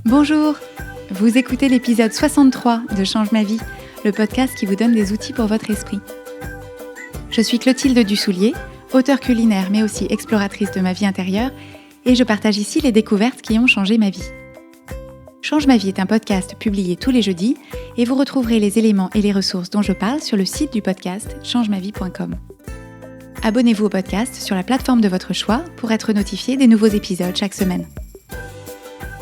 Bonjour, vous écoutez l'épisode 63 de Change ma vie, le podcast qui vous donne des outils pour votre esprit. Je suis Clotilde Dussoulier, auteure culinaire mais aussi exploratrice de ma vie intérieure et je partage ici les découvertes qui ont changé ma vie. Change ma vie est un podcast publié tous les jeudis et vous retrouverez les éléments et les ressources dont je parle sur le site du podcast changemavie.com. Abonnez-vous au podcast sur la plateforme de votre choix pour être notifié des nouveaux épisodes chaque semaine.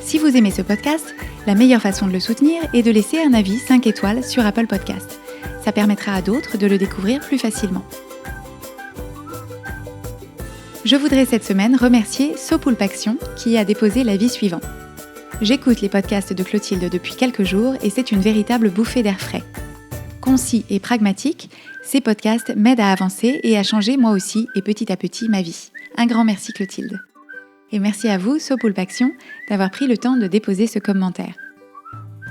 Si vous aimez ce podcast, la meilleure façon de le soutenir est de laisser un avis 5 étoiles sur Apple Podcast. Ça permettra à d'autres de le découvrir plus facilement. Je voudrais cette semaine remercier Sopoulpaction qui a déposé l'avis suivant. J'écoute les podcasts de Clotilde depuis quelques jours et c'est une véritable bouffée d'air frais. Concis et pragmatique, ces podcasts m'aident à avancer et à changer moi aussi et petit à petit ma vie. Un grand merci Clotilde. Et merci à vous, Sopoulpaction, d'avoir pris le temps de déposer ce commentaire.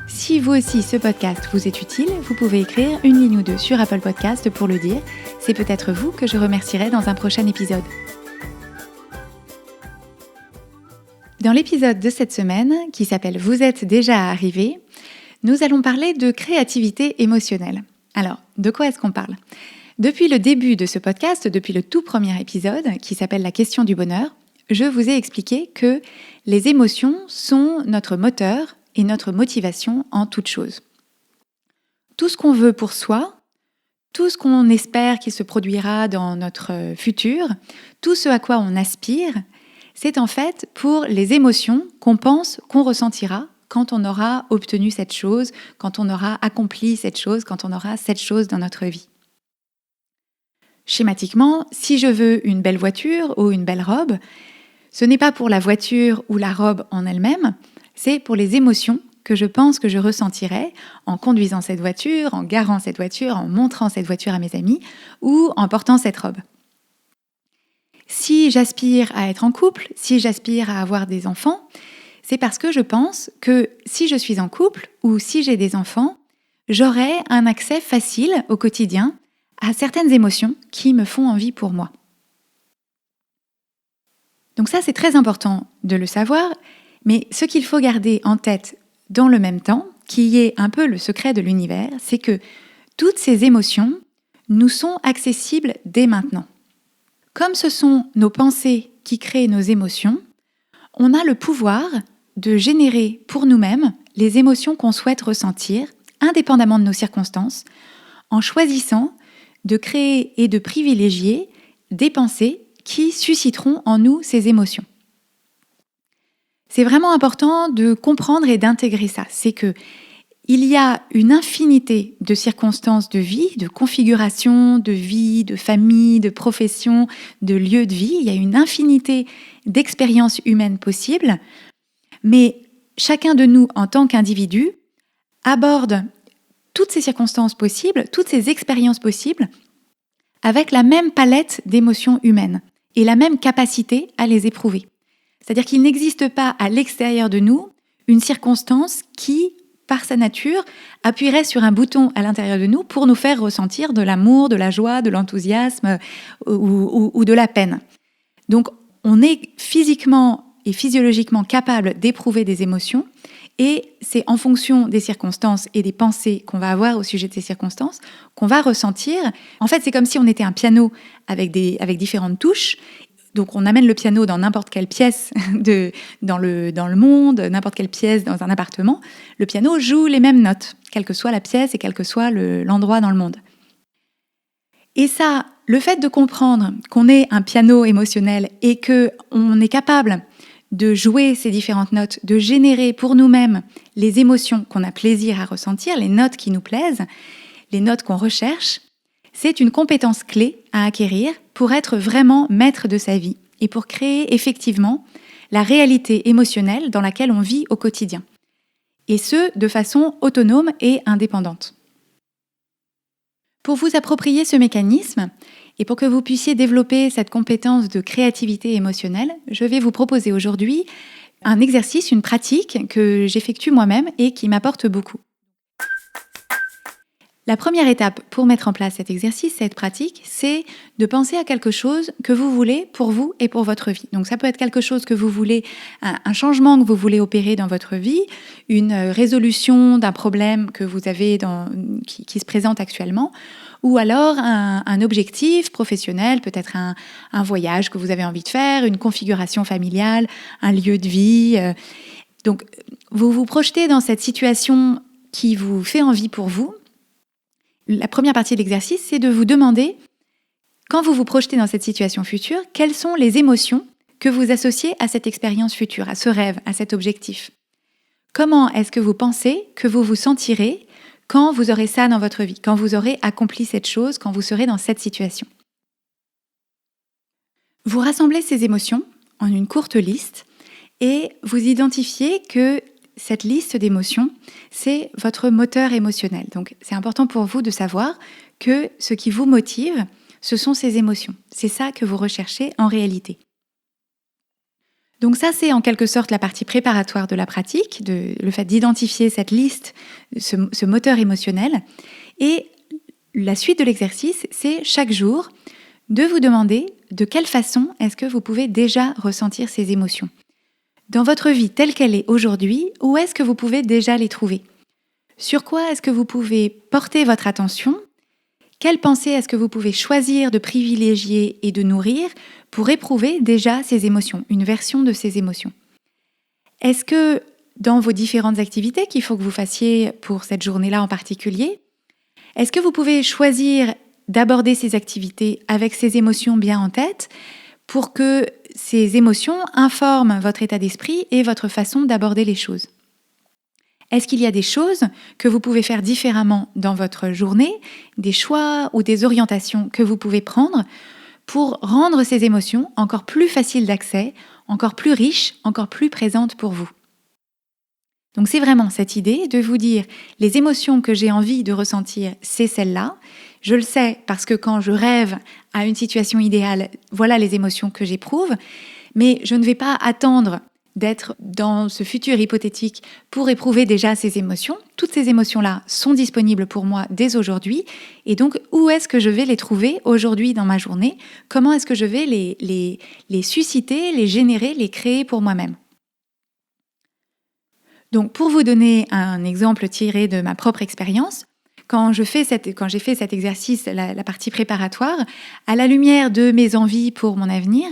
Si vous aussi ce podcast vous est utile, vous pouvez écrire une ligne ou deux sur Apple Podcast pour le dire. C'est peut-être vous que je remercierai dans un prochain épisode. Dans l'épisode de cette semaine, qui s'appelle « Vous êtes déjà arrivé », nous allons parler de créativité émotionnelle. Alors, de quoi est-ce qu'on parle ? Depuis le début de ce podcast, depuis le tout premier épisode, qui s'appelle « La question du bonheur », je vous ai expliqué que les émotions sont notre moteur et notre motivation en toute chose. Tout ce qu'on veut pour soi, tout ce qu'on espère qu'il se produira dans notre futur, tout ce à quoi on aspire, c'est en fait pour les émotions qu'on pense qu'on ressentira quand on aura obtenu cette chose, quand on aura accompli cette chose, quand on aura cette chose dans notre vie. Schématiquement, si je veux une belle voiture ou une belle robe, ce n'est pas pour la voiture ou la robe en elle-même, c'est pour les émotions que je pense que je ressentirai en conduisant cette voiture, en garant cette voiture, en montrant cette voiture à mes amis ou en portant cette robe. Si j'aspire à être en couple, si j'aspire à avoir des enfants, c'est parce que je pense que si je suis en couple ou si j'ai des enfants, j'aurai un accès facile au quotidien à certaines émotions qui me font envie pour moi. Donc ça, c'est très important de le savoir, mais ce qu'il faut garder en tête dans le même temps, qui est un peu le secret de l'univers, c'est que toutes ces émotions nous sont accessibles dès maintenant. Comme ce sont nos pensées qui créent nos émotions, on a le pouvoir de générer pour nous-mêmes les émotions qu'on souhaite ressentir, indépendamment de nos circonstances, en choisissant de créer et de privilégier des pensées qui susciteront en nous ces émotions. C'est vraiment important de comprendre et d'intégrer ça. C'est que il y a une infinité de circonstances de vie, de configurations de vie, de famille, de profession, de lieux de vie. Il y a une infinité d'expériences humaines possibles, mais chacun de nous, en tant qu'individu, aborde toutes ces circonstances possibles, toutes ces expériences possibles, avec la même palette d'émotions humaines et la même capacité à les éprouver. C'est-à-dire qu'il n'existe pas à l'extérieur de nous une circonstance qui, par sa nature, appuierait sur un bouton à l'intérieur de nous pour nous faire ressentir de l'amour, de la joie, de l'enthousiasme ou de la peine. Donc, on est physiquement et physiologiquement capable d'éprouver des émotions et c'est en fonction des circonstances et des pensées qu'on va avoir au sujet de ces circonstances qu'on va ressentir. En fait, c'est comme si on était un piano avec différentes touches. Donc, on amène le piano dans n'importe quelle pièce dans le monde, n'importe quelle pièce dans un appartement. Le piano joue les mêmes notes, quelle que soit la pièce et quel que soit l'endroit dans le monde. Et ça, le fait de comprendre qu'on est un piano émotionnel et qu'on est capable de jouer ces différentes notes, de générer pour nous-mêmes les émotions qu'on a plaisir à ressentir, les notes qui nous plaisent, les notes qu'on recherche, c'est une compétence clé à acquérir pour être vraiment maître de sa vie et pour créer effectivement la réalité émotionnelle dans laquelle on vit au quotidien. Et ce, de façon autonome et indépendante. Pour vous approprier ce mécanisme, et pour que vous puissiez développer cette compétence de créativité émotionnelle, je vais vous proposer aujourd'hui un exercice, une pratique que j'effectue moi-même et qui m'apporte beaucoup. La première étape pour mettre en place cet exercice, cette pratique, c'est de penser à quelque chose que vous voulez pour vous et pour votre vie. Donc ça peut être quelque chose que vous voulez, un changement que vous voulez opérer dans votre vie, une résolution d'un problème que vous avez qui se présente actuellement, ou alors un objectif professionnel, peut-être un voyage que vous avez envie de faire, une configuration familiale, un lieu de vie. Donc vous vous projetez dans cette situation qui vous fait envie pour vous. La première partie de l'exercice, c'est de vous demander, quand vous vous projetez dans cette situation future, quelles sont les émotions que vous associez à cette expérience future, à ce rêve, à cet objectif. Comment est-ce que vous pensez que vous vous sentirez quand vous aurez ça dans votre vie, quand vous aurez accompli cette chose, quand vous serez dans cette situation? Vous rassemblez ces émotions en une courte liste et vous identifiez que cette liste d'émotions, c'est votre moteur émotionnel. Donc, c'est important pour vous de savoir que ce qui vous motive, ce sont ces émotions. C'est ça que vous recherchez en réalité. Donc ça, c'est en quelque sorte la partie préparatoire de la pratique, le fait d'identifier cette liste, ce moteur émotionnel. Et la suite de l'exercice, c'est chaque jour de vous demander de quelle façon est-ce que vous pouvez déjà ressentir ces émotions. Dans votre vie telle qu'elle est aujourd'hui, où est-ce que vous pouvez déjà les trouver? Sur quoi est-ce que vous pouvez porter votre attention? Quelle pensée est-ce que vous pouvez choisir de privilégier et de nourrir pour éprouver déjà ces émotions, une version de ces émotions? Est-ce que dans vos différentes activités qu'il faut que vous fassiez pour cette journée-là en particulier, est-ce que vous pouvez choisir d'aborder ces activités avec ces émotions bien en tête pour que ces émotions informent votre état d'esprit et votre façon d'aborder les choses? Est-ce qu'il y a des choses que vous pouvez faire différemment dans votre journée, des choix ou des orientations que vous pouvez prendre pour rendre ces émotions encore plus faciles d'accès, encore plus riches, encore plus présentes pour vous? Donc c'est vraiment cette idée de vous dire, les émotions que j'ai envie de ressentir, c'est celles-là. Je le sais parce que quand je rêve à une situation idéale, voilà les émotions que j'éprouve, mais je ne vais pas attendre d'être dans ce futur hypothétique pour éprouver déjà ces émotions. Toutes ces émotions-là sont disponibles pour moi dès aujourd'hui. Et donc, où est-ce que je vais les trouver aujourd'hui dans ma journée? Comment est-ce que je vais les susciter, les générer, les créer pour moi-même? Donc, pour vous donner un exemple tiré de ma propre expérience, quand j'ai fait cet exercice, la partie préparatoire, à la lumière de mes envies pour mon avenir,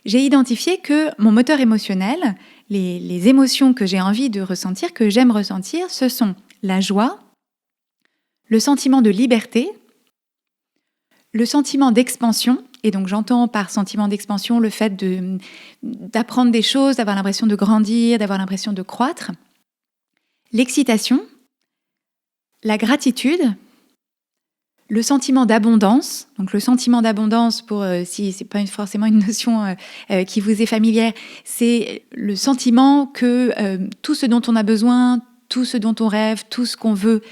j'ai identifié que mon moteur émotionnel, les émotions que j'ai envie de ressentir, que j'aime ressentir, ce sont la joie, le sentiment de liberté, le sentiment d'expansion. Et donc j'entends par sentiment d'expansion le fait d'apprendre des choses, d'avoir l'impression de grandir, d'avoir l'impression de croître, l'excitation, la gratitude, le sentiment d'abondance. Donc le sentiment d'abondance, si c'est pas forcément une notion qui vous est familière, c'est le sentiment que tout ce dont on a besoin, tout ce dont on rêve, tout ce qu'on veut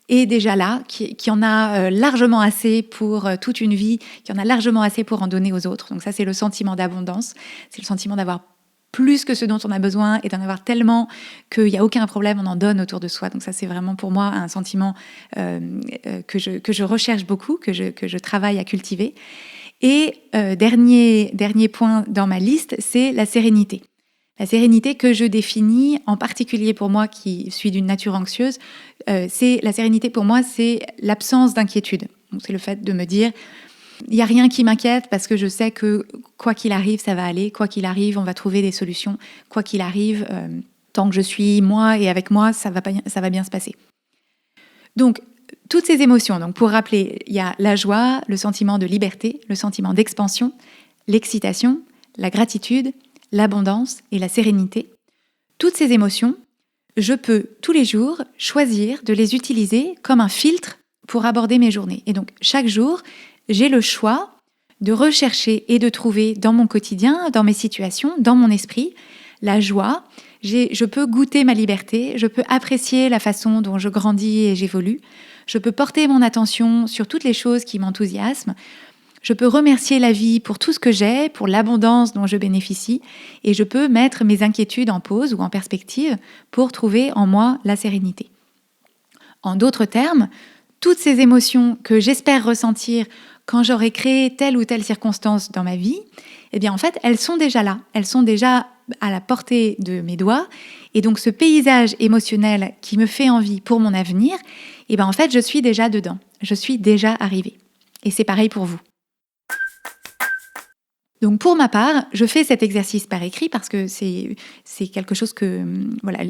est déjà là, qui en a largement assez pour toute une vie, qui en a largement assez pour en donner aux autres. Donc ça, c'est le sentiment d'abondance. C'est le sentiment d'avoir plus que ce dont on a besoin et d'en avoir tellement qu'il n'y a aucun problème, on en donne autour de soi. Donc ça, c'est vraiment pour moi un sentiment que je recherche beaucoup, que je travaille à cultiver. Et dernier point dans ma liste, c'est la sérénité. La sérénité que je définis, en particulier pour moi qui suis d'une nature anxieuse, la sérénité pour moi, c'est l'absence d'inquiétude. Donc c'est le fait de me dire, il n'y a rien qui m'inquiète parce que je sais que quoi qu'il arrive, ça va aller. Quoi qu'il arrive, on va trouver des solutions. Quoi qu'il arrive, tant que je suis moi et avec moi, ça va bien se passer. Donc, toutes ces émotions, donc pour rappeler, il y a la joie, le sentiment de liberté, le sentiment d'expansion, l'excitation, la gratitude, l'abondance et la sérénité. Toutes ces émotions, je peux tous les jours choisir de les utiliser comme un filtre pour aborder mes journées. Et donc, chaque jour, j'ai le choix de rechercher et de trouver dans mon quotidien, dans mes situations, dans mon esprit, la joie. Je peux goûter ma liberté, je peux apprécier la façon dont je grandis et j'évolue. Je peux porter mon attention sur toutes les choses qui m'enthousiasment. Je peux remercier la vie pour tout ce que j'ai, pour l'abondance dont je bénéficie. Et je peux mettre mes inquiétudes en pause ou en perspective pour trouver en moi la sérénité. En d'autres termes, toutes ces émotions que j'espère ressentir quand j'aurai créé telle ou telle circonstance dans ma vie, eh bien en fait, elles sont déjà là, elles sont déjà à la portée de mes doigts. Et donc ce paysage émotionnel qui me fait envie pour mon avenir, eh bien en fait, je suis déjà dedans, je suis déjà arrivée. Et c'est pareil pour vous. Donc pour ma part, je fais cet exercice par écrit parce que c'est quelque chose que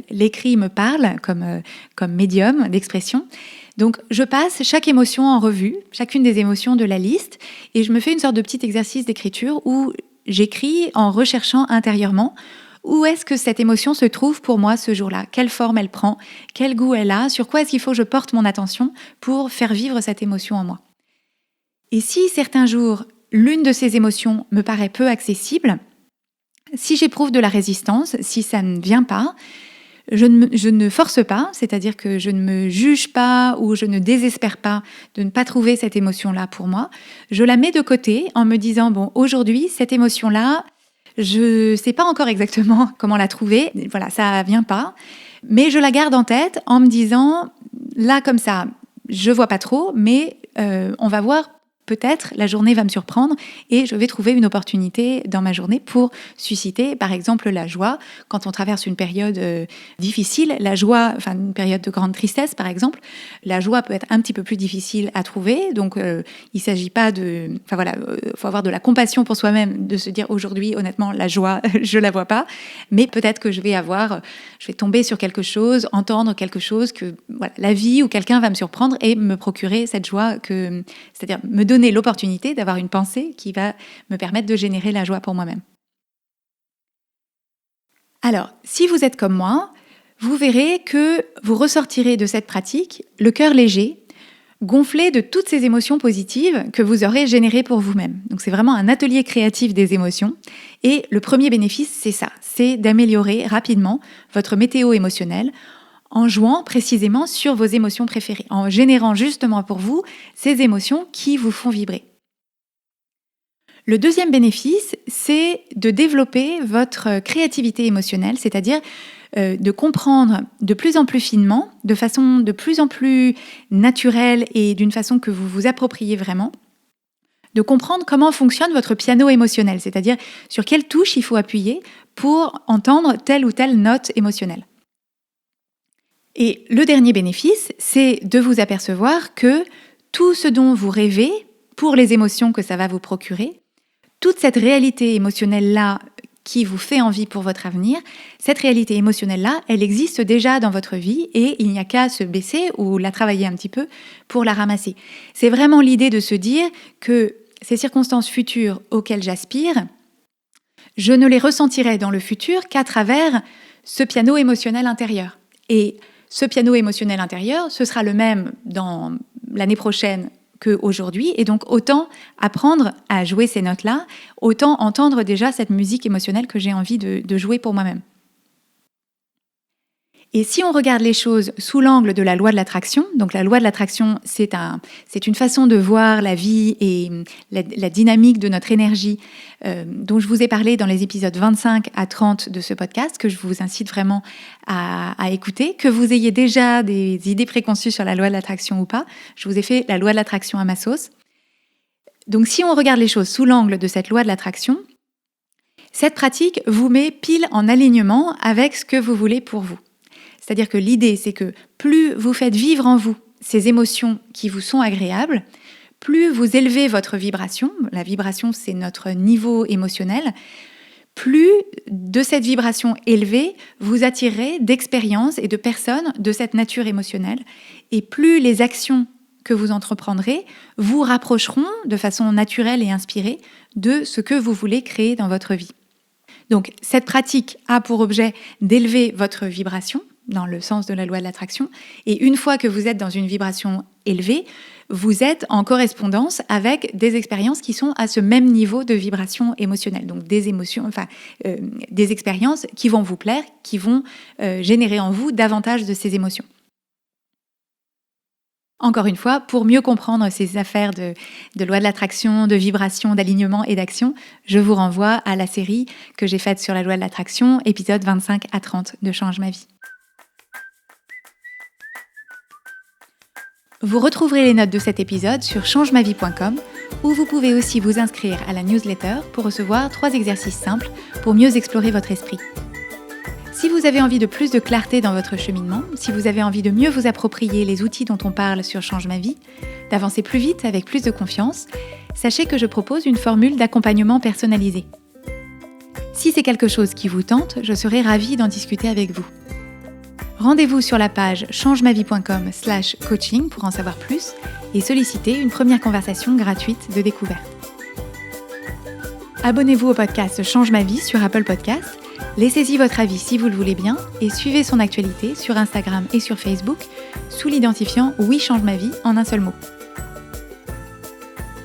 l'écrit me parle comme médium d'expression. Donc je passe chaque émotion en revue, chacune des émotions de la liste, et je me fais une sorte de petit exercice d'écriture où j'écris en recherchant intérieurement où est-ce que cette émotion se trouve pour moi ce jour-là, quelle forme elle prend, quel goût elle a, sur quoi est-ce qu'il faut que je porte mon attention pour faire vivre cette émotion en moi. Et si certains jours, l'une de ces émotions me paraît peu accessible, si j'éprouve de la résistance, si ça ne vient pas, je ne force pas, c'est-à-dire que je ne me juge pas ou je ne désespère pas de ne pas trouver cette émotion-là pour moi. Je la mets de côté en me disant, bon, aujourd'hui, cette émotion-là, je ne sais pas encore exactement comment la trouver, voilà, ça ne vient pas, mais je la garde en tête en me disant, là comme ça, je ne vois pas trop, mais on va voir. Peut-être la journée va me surprendre et je vais trouver une opportunité dans ma journée pour susciter, par exemple, la joie. Quand on traverse une période difficile, la joie, enfin une période de grande tristesse, par exemple, la joie peut être un petit peu plus difficile à trouver. Donc, il ne s'agit pas de... Enfin voilà, faut avoir de la compassion pour soi-même, de se dire aujourd'hui, honnêtement, la joie, je la vois pas. Mais peut-être que je vais tomber sur quelque chose, entendre quelque chose que voilà, la vie ou quelqu'un va me surprendre et me procurer cette joie c'est-à-dire me donner l'opportunité d'avoir une pensée qui va me permettre de générer la joie pour moi-même. Alors, si vous êtes comme moi, vous verrez que vous ressortirez de cette pratique le cœur léger, gonflé de toutes ces émotions positives que vous aurez générées pour vous-même. Donc c'est vraiment un atelier créatif des émotions. Et le premier bénéfice, c'est ça, c'est d'améliorer rapidement votre météo émotionnelle en jouant précisément sur vos émotions préférées, en générant justement pour vous ces émotions qui vous font vibrer. Le deuxième bénéfice, c'est de développer votre créativité émotionnelle, c'est-à-dire de comprendre de plus en plus finement, de façon de plus en plus naturelle et d'une façon que vous vous appropriez vraiment, de comprendre comment fonctionne votre piano émotionnel, c'est-à-dire sur quelle touche il faut appuyer pour entendre telle ou telle note émotionnelle. Et le dernier bénéfice, c'est de vous apercevoir que tout ce dont vous rêvez, pour les émotions que ça va vous procurer, toute cette réalité émotionnelle-là qui vous fait envie pour votre avenir, cette réalité émotionnelle-là, elle existe déjà dans votre vie et il n'y a qu'à se baisser ou la travailler un petit peu pour la ramasser. C'est vraiment l'idée de se dire que ces circonstances futures auxquelles j'aspire, je ne les ressentirai dans le futur qu'à travers ce piano émotionnel intérieur. Et ce piano émotionnel intérieur, ce sera le même dans l'année prochaine qu'aujourd'hui. Et donc, autant apprendre à jouer ces notes-là, autant entendre déjà cette musique émotionnelle que j'ai envie de jouer pour moi-même. Et si on regarde les choses sous l'angle de la loi de l'attraction, donc la loi de l'attraction, c'est une façon de voir la vie et la dynamique de notre énergie dont je vous ai parlé dans les épisodes 25 à 30 de ce podcast, que je vous incite vraiment à écouter, que vous ayez déjà des idées préconçues sur la loi de l'attraction ou pas. Je vous ai fait la loi de l'attraction à ma sauce. Donc si on regarde les choses sous l'angle de cette loi de l'attraction, cette pratique vous met pile en alignement avec ce que vous voulez pour vous. C'est-à-dire que l'idée, c'est que plus vous faites vivre en vous ces émotions qui vous sont agréables, plus vous élevez votre vibration, la vibration c'est notre niveau émotionnel, plus de cette vibration élevée, vous attirerez d'expériences et de personnes de cette nature émotionnelle, et plus les actions que vous entreprendrez vous rapprocheront de façon naturelle et inspirée de ce que vous voulez créer dans votre vie. Donc cette pratique a pour objet d'élever votre vibration, dans le sens de la loi de l'attraction. Et une fois que vous êtes dans une vibration élevée, vous êtes en correspondance avec des expériences qui sont à ce même niveau de vibration émotionnelle. Donc des émotions, des expériences qui vont vous plaire, qui vont générer en vous davantage de ces émotions. Encore une fois, pour mieux comprendre ces affaires de loi de l'attraction, de vibration, d'alignement et d'action, je vous renvoie à la série que j'ai faite sur la loi de l'attraction, épisode 25 à 30 de Change ma vie. Vous retrouverez les notes de cet épisode sur changemavie.com où vous pouvez aussi vous inscrire à la newsletter pour recevoir 3 exercices simples pour mieux explorer votre esprit. Si vous avez envie de plus de clarté dans votre cheminement, si vous avez envie de mieux vous approprier les outils dont on parle sur Change ma vie, d'avancer plus vite avec plus de confiance, sachez que je propose une formule d'accompagnement personnalisée. Si c'est quelque chose qui vous tente, je serai ravie d'en discuter avec vous. Rendez-vous sur la page changemavie.com/coaching pour en savoir plus et solliciter une première conversation gratuite de découverte. Abonnez-vous au podcast Change ma vie sur Apple Podcasts, laissez-y votre avis si vous le voulez bien et suivez son actualité sur Instagram et sur Facebook sous l'identifiant Oui Change ma vie en un seul mot.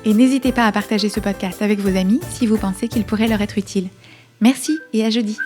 Et n'hésitez pas à partager ce podcast avec vos amis si vous pensez qu'il pourrait leur être utile. Merci et à jeudi.